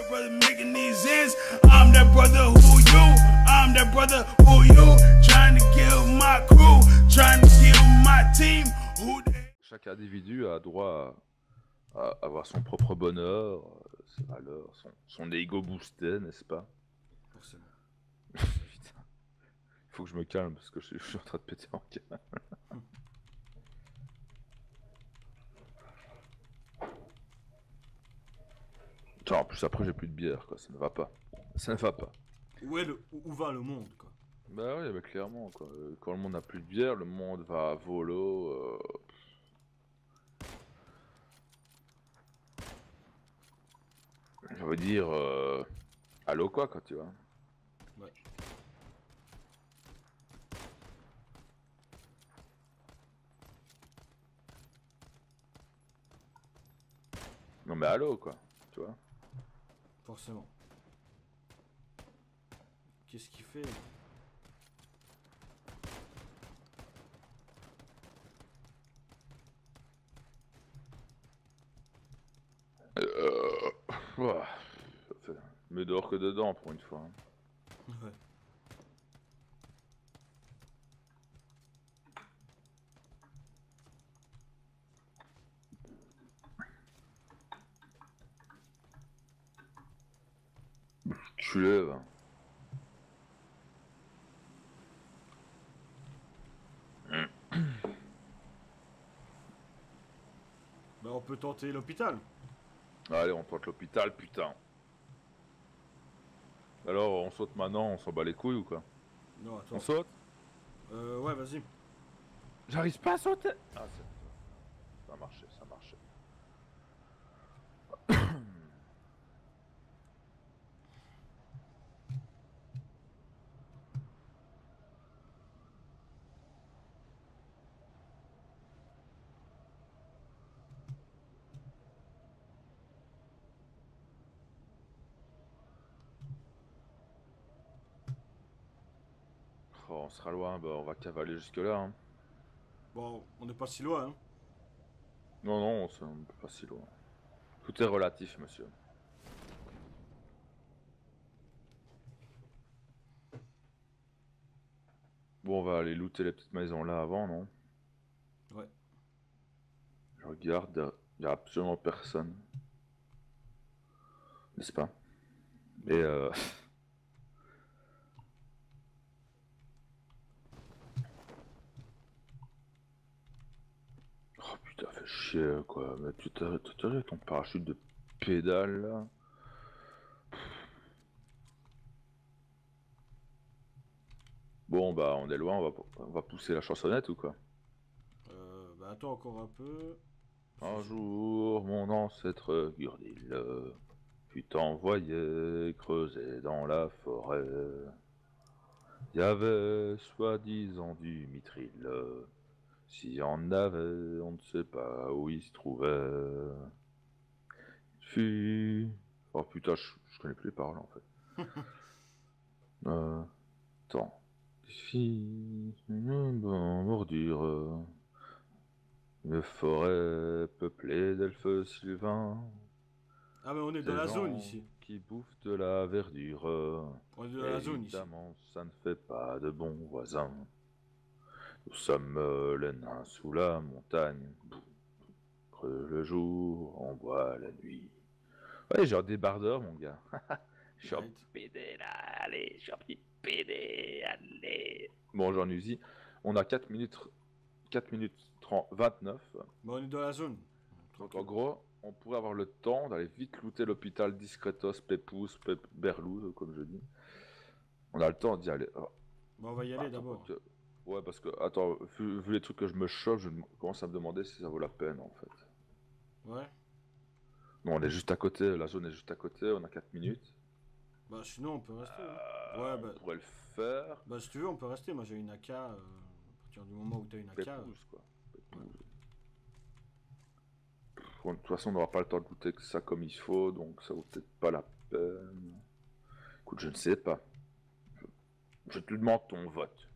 that brother making these ends. I'm that brother who you. I'm that brother who you. Trying to kill my crew. Trying to kill my team. Chaque individu a droit à avoir son propre bonheur, ses valeurs, son ego boosté, n'est-ce pas? Forcément. Putain. Il faut que je me calme parce que je suis en train de péter en câble. Genre, en plus après j'ai plus de bière quoi, ça ne va pas. Ça ne va pas. Où va le monde quoi? Bah oui, bah clairement quoi. Quand le monde n'a plus de bière, le monde va à volo. Je veux dire, allô quoi tu vois. Ouais. Non mais allô quoi, tu vois. Forcément. Qu'est-ce qu'il fait? Ouah, mieux dehors que dedans pour une fois. Hein. Ouais. Tu lèves. Bah on peut tenter l'hôpital. Allez, on tente l'hôpital, putain. Alors, on saute maintenant, on s'en bat les couilles ou quoi? Non, attends. On saute? Ouais, vas-y. J'arrive pas à sauter. Ah, ça a marché, ça a marché. Oh, on sera loin, bah on va cavaler jusque là. Hein. Bon, on n'est pas si loin, hein. Non, non, on n'est pas si loin. Tout est relatif, monsieur. Bon, on va aller looter les petites maisons là avant, non? Ouais. Je regarde, il n'y a absolument personne. N'est-ce pas? Et oh putain, fait chier quoi. Mais tu t'as ton parachute de pédale là. Bon bah on est loin, on va pousser la chansonnette ou quoi? Bah attends encore un peu. Un jour, mon ancêtre Gurdil fut envoyé creuser dans la forêt. Il y avait soi-disant du mithril. S'il y en avait, on ne sait pas où il se trouvait. Il fut... Oh putain, je connais plus les paroles en fait. Attends. Il fit une bonne bordure. Une forêt peuplée d'elfes sylvains. Ah mais on est dans la zone ici. Qui bouffent de la verdure. On est dans la zone ici. Évidemment, ça ne fait pas de bons voisins. Nous sommes les nains sous la montagne. Creux le jour, on boit la nuit. Ouais, j'ai un débardeur, mon gars. Je suis en PD là, allez, je suis en PD, allez. Bon, j'en usi. On a 4 minutes 30, 29. Bah on est dans la zone. Donc en gros, on pourrait avoir le temps d'aller vite looter l'hôpital discretos, pépouze, berlouze, comme je dis. On a le temps d'y aller. Oh. Bah on va y aller d'abord. Ouais, parce que, attends, vu les trucs que je me chauffe, je commence à me demander si ça vaut la peine en fait. Ouais. Non, on est juste à côté, la zone est juste à côté, on a 4 minutes. Bah sinon on peut rester. Hein. Ouais, bah. On pourrait le faire. Bah si tu veux, on peut rester. Moi j'ai une AK. À partir du moment où t'as une AK. Pépouze, quoi. Pépouze. Ouais. De toute façon, on n'aura pas le temps de goûter que ça comme il faut, donc ça vaut peut-être pas la peine. Écoute, je ne sais pas. Je te demande ton vote.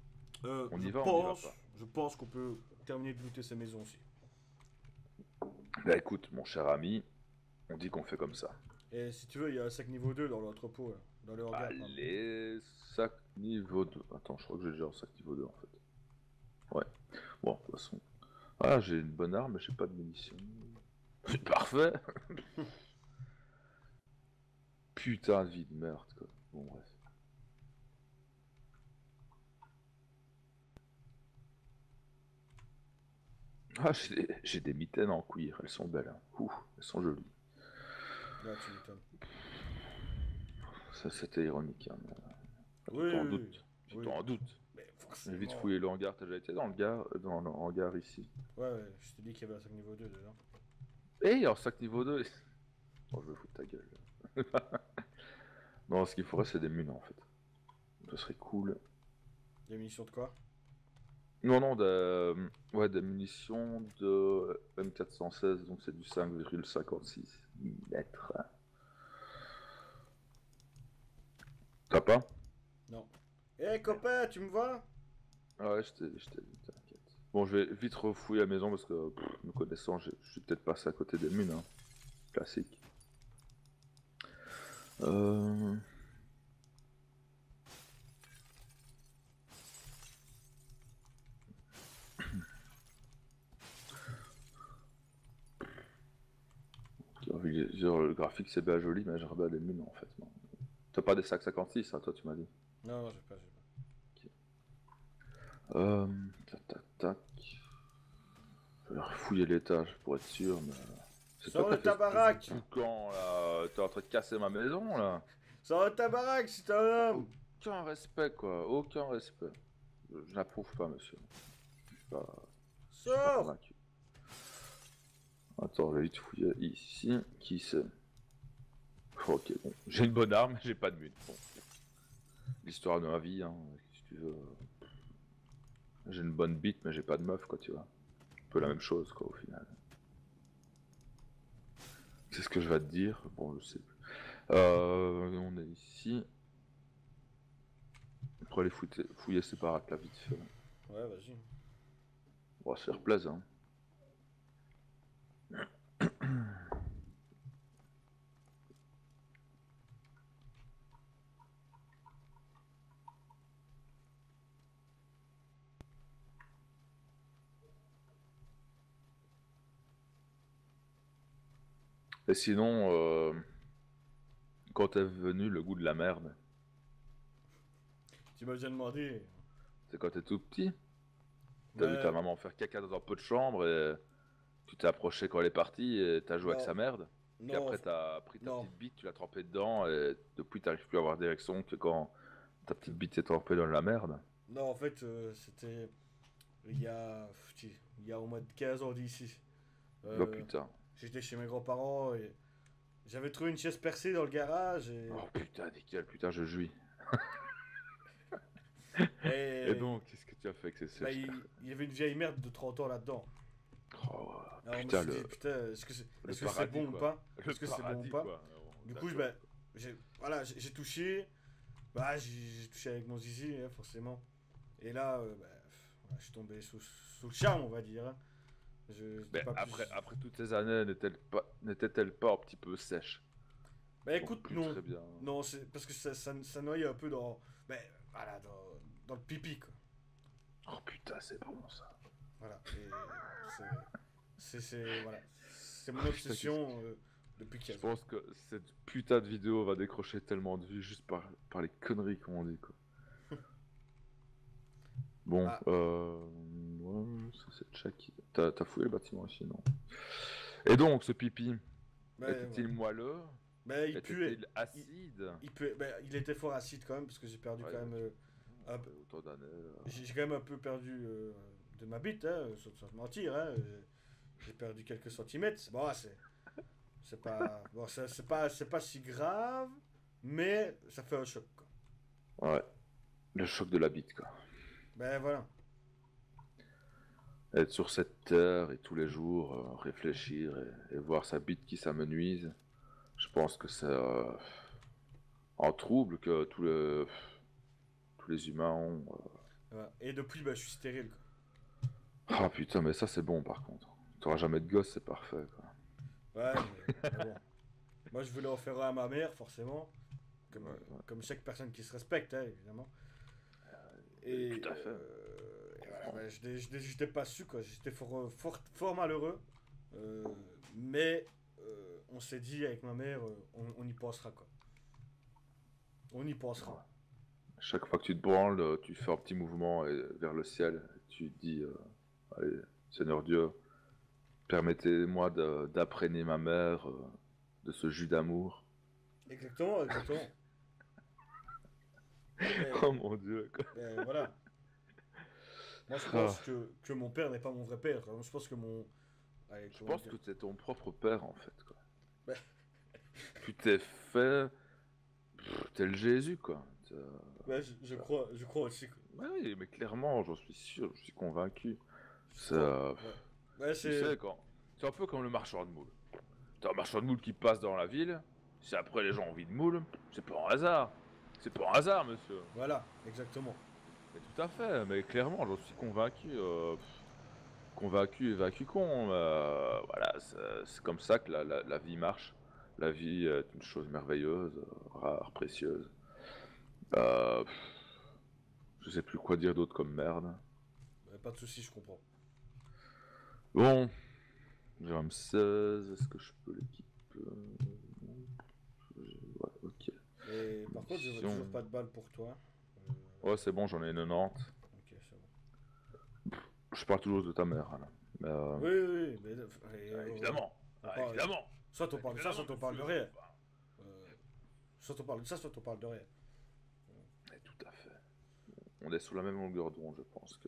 On y va, on y va pas. Je pense qu'on peut terminer de looter ces maisons aussi. Bah écoute, mon cher ami, on dit qu'on fait comme ça. Et si tu veux, il y a un sac niveau 2 dans l'entrepôt, là. Dans le hangar. pardon. Allez, sac niveau 2. Attends, je crois que j'ai déjà un sac niveau 2 en fait. Ouais. Bon, de toute façon. Ah, j'ai une bonne arme, mais j'ai pas de munitions. C'est parfait. Putain de vie de merde, quoi. Bon, bref. Ah, j'ai des mitaines en cuir, elles sont belles. Hein. Ouh, elles sont jolies. Là, tu m'étonnes. Ça, c'était ironique. Hein, mais... Oui, tu t'en oui, doutes. oui. Tu Oui. t'en doutes. Mais J'ai forcément. vite fouillé le hangar. T'as déjà été dans le hangar ici. Ouais, ouais, je te dis qu'il y avait un sac niveau 2 dedans. Et alors, sac niveau 2. Oh, je vais foutre ta gueule. Non, ce qu'il faudrait, c'est des munes en fait. Ce serait cool. Des munitions de quoi? Non, non, ouais, des munitions de M416, donc c'est du 5,56 mm. T'as pas? Non. Eh copain, tu me vois? Ah ouais, je t'ai dit, t'inquiète. Bon, je vais vite refouiller la maison parce que, me connaissant, je suis peut-être passé à côté des munes, hein. Classique. Le graphique c'est bien joli, mais j'aurais bien des munes en fait. T'as pas des sacs 56, hein, toi tu m'as dit. Non, non, j'ai pas. Tac tac tac. Je vais refouiller l'étage pour être sûr, mais. Sors de ta baraque! Quand là, t'es en train de casser ma maison là. Sors de ta baraque si t'es un homme! Aucun respect quoi, aucun respect. Je n'approuve pas, monsieur. Je suis pas Sors! convaincu. Attends, je vais vite fouiller ici. Qui c'est? Ok, bon. J'ai une bonne arme, j'ai pas de mute. Bon. L'histoire de ma vie, hein, si tu veux. J'ai une bonne bite, mais j'ai pas de meuf, quoi, tu vois. Un peu la même chose, quoi, au final. C'est ce que je vais te dire. Bon, je sais plus. On est ici. On pourrait aller fouiller ces baraques là, vite fait. Ouais, vas-y. On va se faire plaisir, hein. Et sinon, quand t'es venu le goût de la merde, Tu m'as déjà demandé. c'est quand t'es tout petit. T'as vu Ouais. ta maman faire caca dans un pot de chambre et tu t'es approché quand elle est partie et t'as joué avec Non. sa merde. Puis Non, après t'as pris ta non. petite bite, tu l'as trempée dedans et depuis t'arrives plus à avoir d'érection que quand ta petite bite s'est trempée dans la merde. Non, en fait, c'était il y a au moins 15 ans d'ici. Oh putain. J'étais chez mes grands-parents et j'avais trouvé une chaise percée dans le garage et, Oh putain, nickel, putain, je jouis. et, Et donc, qu'est-ce que tu as fait avec ces bah, sèches? il y avait une vieille merde de 30 ans là-dedans. Oh, Alors putain, on me suis dit, le putain, est-ce que le c'est paradis, bon ou quoi. pas? Le Est-ce que c'est bon ou paradis, pas? quoi. Du D'accord. coup, j'ai touché. Bah, j'ai touché avec mon zizi, hein, forcément. Et là, voilà, je suis tombé sous le charme, on va dire. Hein. J'étais Mais pas plus- après toutes ces années, n'était-elle pas un petit peu sèche? Bah écoute, Plus non. très bien. Non, c'est parce que ça noyait un peu dans. Ben, voilà, dans le pipi, quoi. Oh putain, c'est bon ça. Voilà. Et voilà. C'est mon obsession depuis qu'il y Je a. pense que cette putain de vidéo va décrocher tellement de vues juste par les conneries qu'on dit quoi. Bon, Ah. ouais, ça c'est check. T'as fouillé le bâtiment ici, non? Et donc, ce pipi, Ben, était-il voilà. moelleux? Ben, il puait. Était-il acide? Il puait. Ben, il était fort acide quand même, parce que j'ai perdu Ouais, quand même. Un- autant d'années. Là. J'ai quand même un peu perdu de ma bite, hein, sans te mentir. Hein, j'ai perdu quelques centimètres. Bon, c'est pas, bon, c'est pas si grave, mais ça fait un choc, quoi. Ouais, le choc de la bite quoi. Ben voilà. Être sur cette terre et tous les jours réfléchir et voir sa bite qui s'amenuise, je pense que c'est un trouble que tous les humains ont. Voilà. Et depuis, ben, je suis stérile, quoi. Ah putain, mais ça c'est bon par contre. T'auras jamais de gosse, c'est parfait quoi. Ouais, mais bon. Moi, je voulais en faire un à ma mère, forcément. Comme, Ouais, ouais. comme chaque personne qui se respecte, hein, évidemment. Et, Tout à fait. et voilà, ouais, j'étais pas su, quoi. J'étais fort malheureux. Mais on s'est dit avec ma mère, on y pensera, quoi. On y pensera. Chaque fois que tu te branles, tu fais un petit mouvement vers le ciel. Tu te dis, allez, Seigneur Dieu, permettez-moi d'apprêner ma mère de ce jus d'amour. Exactement, exactement. Et, Oh mon Dieu, quoi. et voilà. Moi, je pense que mon père n'est pas mon vrai père. Je pense que mon... Allez, Je comment pense dire. que c'est ton propre père en fait, quoi. Ouais. Tu t'es fait. T'es le Jésus, quoi. Ouais, je crois aussi. Ouais, oui, mais clairement, j'en suis sûr, je suis convaincu. Je C'est, crois. Ouais, tu sais, quand. C'est un peu comme le marchand de moules. T'as un marchand de moules qui passe dans la ville, si après les gens ont envie de moules, c'est pas un hasard. C'est pas un hasard, monsieur. Voilà, exactement. Mais tout à fait, mais clairement, j'en suis convaincu. Convaincu et vaincu con. Voilà, c'est comme ça que la vie marche. La vie est une chose merveilleuse, rare, précieuse. Euh, je sais plus quoi dire d'autre comme merde. Pas de soucis, je comprends. Bon, j'ai un M16, est-ce que je peux l'équiper? Ouais, ok. Et par contre, je veux Mission. toujours pas de balles pour toi. Ouais, c'est bon, j'en ai 90. Ok, c'est bon. Je parle toujours de ta mère, là. Mais, Oui, oui, mais... évidemment. on parle- Évidemment. Soit on parle de ça, soit on parle de rien. Bah, Soit on parle de ça, soit on parle de rien. mais tout à fait. On est sous la même longueur d'onde, je pense que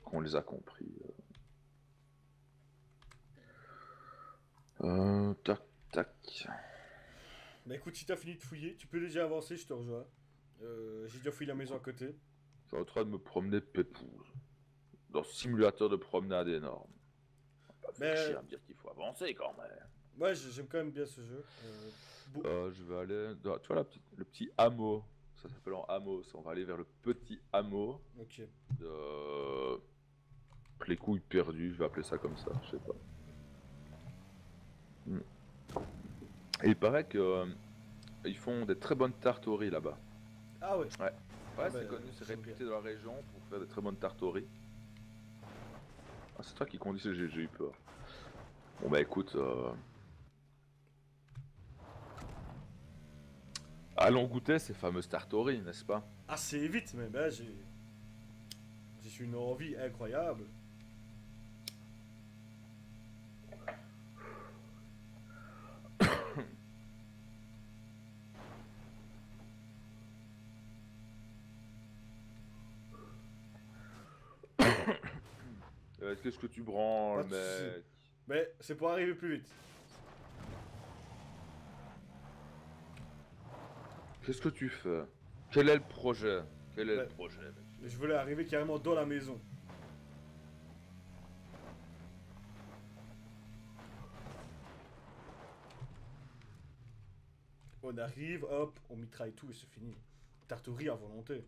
qu'on les a compris. Tac, tac. Bah écoute, si t'as fini de fouiller, tu peux déjà avancer, je te rejoins. J'ai déjà fouillé la maison à côté. Je suis en train de me promener pépouze. Dans ce simulateur de promenade énorme. Pas faire Mais- chier à me dire qu'il faut avancer quand même. Ouais, j'aime quand même bien ce jeu. Je vais aller. Tu vois le petit hameau. Ça s'appelle en hameau. On va aller vers le petit hameau Ok. de. Les couilles perdues, je vais appeler ça comme ça, je sais pas. Et il paraît que ils font des très bonnes tartes au riz là-bas. Ah ouais. Ouais, Ah c'est bah, connu, c'est j'aime réputé dans la région pour faire des très bonnes tartes au riz. Ah, c'est toi qui conduis, j'ai eu peur. Bon bah écoute, allons goûter ces fameuses tartes au riz, n'est-ce pas? Assez vite, mais ben j'ai une envie incroyable. Qu'est-ce que tu branles, Pas de soucis. mec? Mais c'est pour arriver plus vite. Qu'est-ce que tu fais? Quel est le projet? Quel est Ouais. le projet, mec? Je voulais arriver carrément dans la maison. On arrive, hop, on mitraille tout et c'est fini. Tartourie à volonté.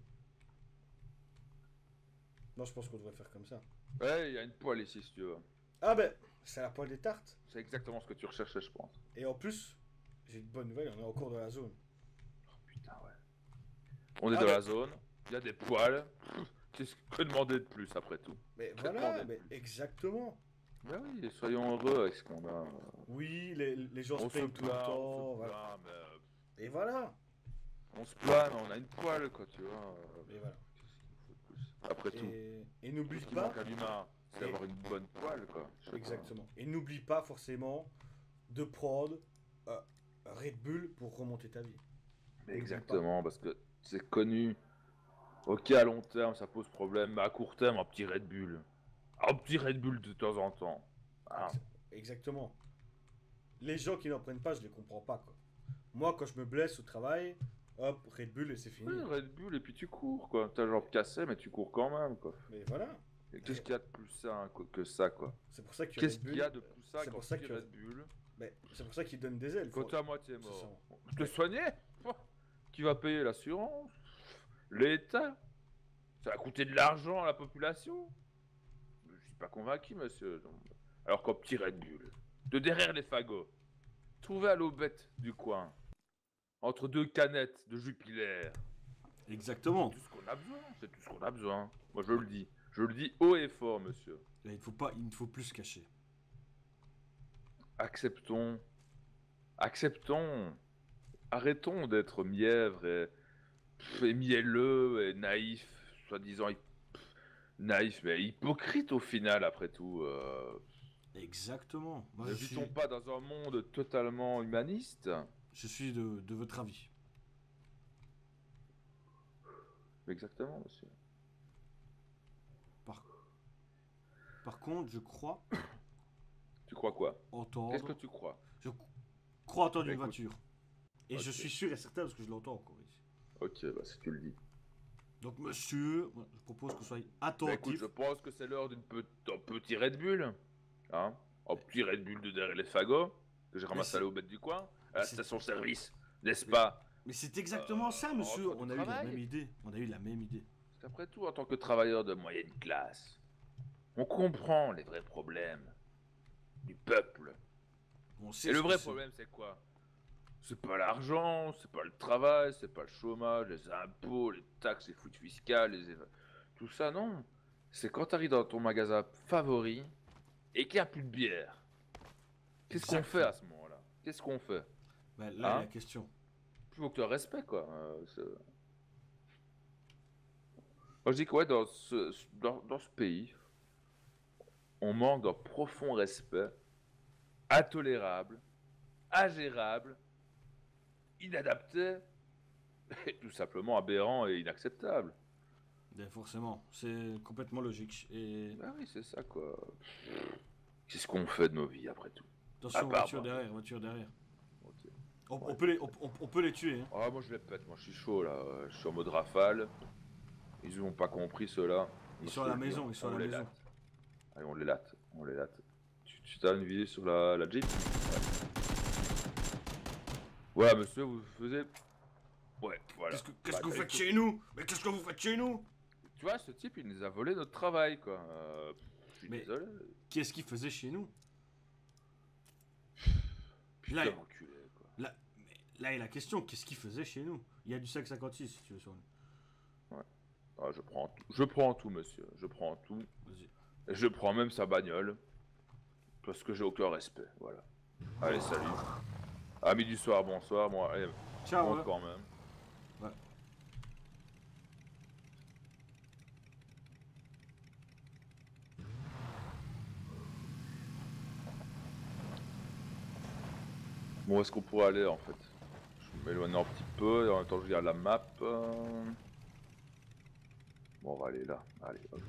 Moi je pense qu'on devrait faire comme ça. Ouais, il y a une poêle ici si tu veux. Ah ben, c'est la poêle des tartes. C'est exactement ce que tu recherchais, je pense. Et en plus, j'ai une bonne nouvelle, on est encore dans la zone. Oh putain, ouais. On est Ah dans ouais. la zone, il y a des poils. Qu'est-ce que demander de plus après tout? Mais Que voilà, demander de mais plus? exactement. Bah oui, soyons heureux avec ce qu'on a. Oui, les gens se On se plaignent tout le plaint, temps. on se Voilà. plaint, mais Et voilà. on se plaint, mais on a une poêle, quoi, tu vois. Et voilà. Qu'est-ce qu'il faut de plus? Après tout, Et n'oublie tout ce qui pas. manque à l'humain, c'est Et- d'avoir une bonne poêle, quoi. Je sais pas. Exactement. Et n'oublie pas forcément de prendre Red Bull pour remonter ta vie. Mais exactement, parce que c'est connu. Ok, à long terme, ça pose problème, mais à court terme, un petit Red Bull. Un petit Red Bull de temps en temps. Ah, Exactement. Les gens qui n'en prennent pas, je les comprends pas, quoi. Moi, quand je me blesse au travail, hop, Red Bull et c'est fini. oui, Red Bull, et puis tu cours, quoi. T'as le jambe cassée, mais tu cours quand même, quoi. Mais voilà. Et qu'est-ce qu'il y a de plus sain que ça, quoi? C'est pour ça que Qu'est-ce Red Bull. qu'il y a de plus sain c'est qu'un pour ça petit que- Red Bull? Mais c'est pour ça qu'ils donnent des ailes. Quand faut- t'es à moitié C'est mort. ça. Je te soignais? Qui va payer l'assurance? L'État? Ça va coûter de l'argent à la population? Je suis pas convaincu, monsieur. Alors qu'un petit Red Bull, de derrière les fagots, trouvé à l'aubette du coin, entre deux canettes de Jupiler. Exactement. C'est tout ce qu'on a besoin, c'est tout ce qu'on a besoin. Moi je le dis. Je le dis haut et fort, monsieur. Là, il ne faut plus se cacher. Acceptons. Acceptons. Arrêtons d'être mièvres et mielleux et naïfs, soi-disant naïfs, mais hypocrites au final, après tout. Exactement. Moi, Ne vit-on pas dans un monde totalement humaniste? je suis de votre avis. Exactement, monsieur. Par contre, je crois Tu crois quoi? entendre... Qu'est-ce que tu crois? Je crois entendre une Écoute. voiture. Et je Ok. suis sûr et certain parce que je l'entends encore ici. Ok, bah si tu le dis. Donc, monsieur, je propose que vous soyez Bah, écoute, attentif. je pense que c'est l'heure d'un petit Red Bull. Hein? Un petit Red Bull de derrière les fagots que j'ai ramassé c'est- à l'aubette du coin. À la c'est- station-service, n'est-ce Mais- pas? Mais c'est exactement ça, monsieur. entre On du a eu la travail. même idée. On a eu la même idée. Parce qu'après tout, en tant que travailleur de moyenne classe, on comprend les vrais problèmes du peuple. On sait Et ce le que vrai c'est. problème, c'est quoi? C'est pas l'argent, c'est pas le travail, c'est pas le chômage, les impôts, les taxes, les fuites fiscales, tout ça, non. C'est quand t'arrives dans ton magasin favori et qu'il n'y a plus de bière. Qu'est-ce qu'on fait à ce moment-là? Qu'est-ce qu'on fait? Bah, là, Hein? la question. Plus faut que tu respect, quoi. Moi, je dis que ouais, dans ce pays, on manque d'un profond respect, intolérable, ingérable, inadapté, et tout simplement aberrant et inacceptable. Ben, forcément, c'est complètement logique. Et Bah oui, c'est ça, quoi. Qu'est-ce qu'on fait de nos vies, après tout? attention, part, voiture moi. derrière, voiture derrière. Ok. On peut on peut les tuer. Hein. Ah, moi, je les pète, moi, je suis chaud, là. Je suis en mode rafale. Ils n'ont pas compris, ceux-là. Ils sont à la maison, ils sont à On la les maison. latte. Allez, on les latte, on les latte. Tu as une visée sur la Jeep? Ouais, monsieur, vous faisiez... Ouais, voilà. Qu'est-ce Bah, que vous faites écoute, chez nous? Mais qu'est-ce que vous faites chez nous? Tu vois, ce type, il nous a volé notre travail, quoi. Je suis Mais- désolé. Qu'est-ce qu'il faisait chez nous? Putain, Là, enculé, quoi. là est la question, qu'est-ce qu'il faisait chez nous? Il y a du 5,56 si tu veux sur lui. Ah, je prends tout, monsieur. Je prends tout. Vas-y. Et je prends même sa bagnole. Parce que j'ai aucun respect, voilà. Allez, salut. Amis du soir, bonsoir. Moi, allez, Ciao, monte hein. quand même. Ouais. Bon, où est-ce qu'on pourrait aller, en fait? Je m'éloigne un petit peu, et en même temps, je regarde la map. Bon, on va aller là. Allez, hop.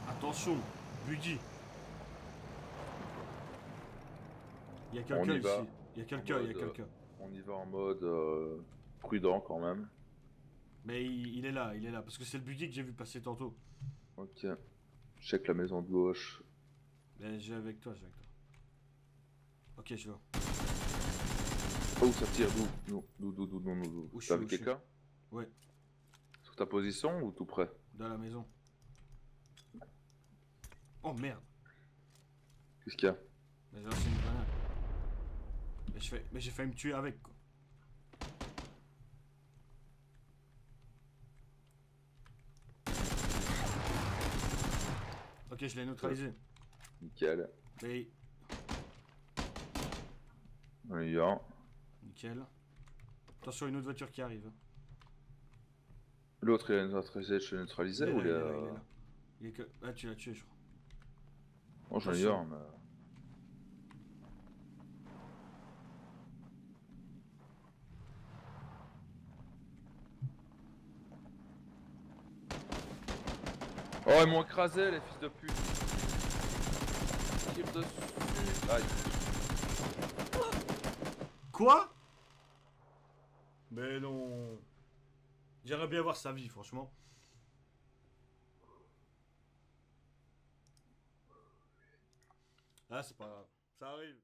Attention, Buddy. Il y a On quelqu'un y va. ici. Il y a quelqu'un, il y a mode, quelqu'un. On y va en mode prudent, quand même. Mais il est là, parce que c'est le Buddy que j'ai vu passer tantôt. Ok. Check la maison de gauche. Mais j'ai avec toi, Ok, je vois. Oh, ça tire d'où? Nous. Où je T'as suis, vu où je suis. quelqu'un? Ouais, Sur ta position ou tout près? dans la maison. Oh merde. Qu'est-ce qu'il y a? Mais là, c'est une grenade. Mais j'ai failli me tuer avec, quoi. Ok, je l'ai neutralisé. Nickel. Mais, On y va. nickel. Attention, une autre voiture qui arrive. L'autre, il est neutralisé Il est ou là, il est... il est là, il est là. Il est que... Ah, tu l'as tué, je crois. Oh, j'en ai Attention. un, mais... Oh, ils m'ont écrasé, les fils de pute. Tire dessus. Aïe. Quoi? Mais non. J'aimerais bien voir sa vie, franchement. Ah, c'est pas grave. Ça arrive.